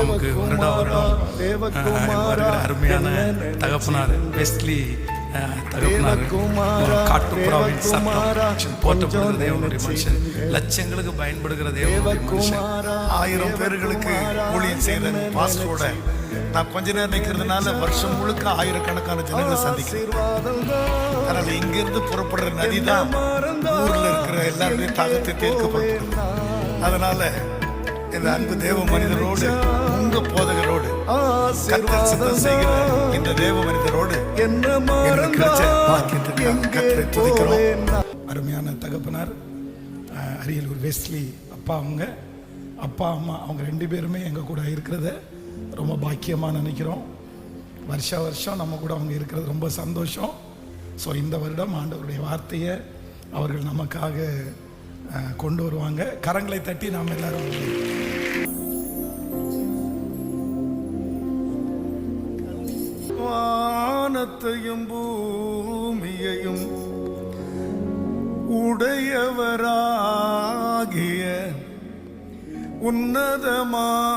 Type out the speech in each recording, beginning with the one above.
நமக்கு வருடம் வருகிற அருமையான தகப்பனார் வெஸ்லி தகப்பனார் காட்டுப்புறாவின் சட்டம் போற்றப்படுகிற தேவனுடைய மனுஷன், லட்சங்களுக்கு பயன்படுகிற தேவனுடைய மனுஷன், 1000 பேர்களுக்கு ஊழியம் செய்த பாஸ்டரோட நான் கொஞ்ச நேரம் நிற்கிறதுனால வருஷம் முழுக்க ஆயிரக்கணக்கான ஜனங்களை சந்திக்கிறேன். அதனால இங்கிருந்து புறப்படுற நதி தான் ஊர்ல இருக்கிற எல்லாருமே தாகத்தை தீர்க்கப்படுகிறது. அதனால இந்த அன்பு தேவ மனிதரோடு, உங்க போதகரோடு, கர்த்தர் சித்தம் செய்கிற இந்த தேவ மனிதரோடு கிடைச்ச பாக்கியத்துக்காக கர்த்தரை துதிக்கிறோம். அருமையான தகப்பனார் அரியலூர் வெஸ்லி அப்பா, அப்பா அம்மா அவங்க 2 பேருமே எங்கள் கூட இருக்கிறத ரொம்ப பாக்கியமாக நினைக்கிறோம். வருஷம் நம்ம கூட அவங்க இருக்கிறது ரொம்ப சந்தோஷம். ஸோ இந்த வருடம் ஆண்டவருடைய வார்த்தையை அவர்கள் நமக்காக கொண்டு வருவாங்க. கரங்களை தட்டி நாம் எல்லாரும் வானத்தையும் பூமியையும் உடையவராகிய உன்னதமான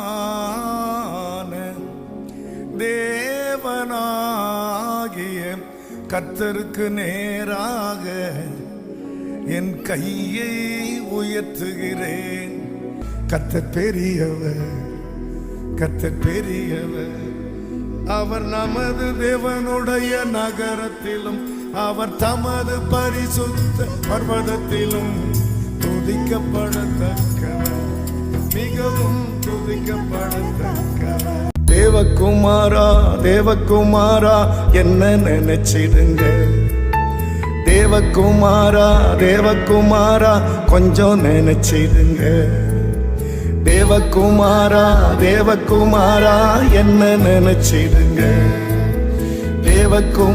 தேவனாகிய கர்த்தருக்கு நேராக என் கையை உயர்த்துகிறேன். கர்த்தர் பெரியவர், கர்த்தர் பெரியவர். அவர் நமது தேவனுடைய நகரத்திலும் அவர் தமது பரிசுத்த பர்வதத்திலும் துதிக்கப்படத்தக்கவர், மிகவும் துதிக்கப்படத்தக்கவர். தேவகுமாரா, தேவகுமாரா என்ன நினைச்சிடுங்க. தேவகுமாரா, தேவகுமாரா கொஞ்சம் நினைச்சிடுங்க. தேவகுமாரா, தேவகுமாரா என்ன நினைச்சிடுங்க. தேவகுமாரா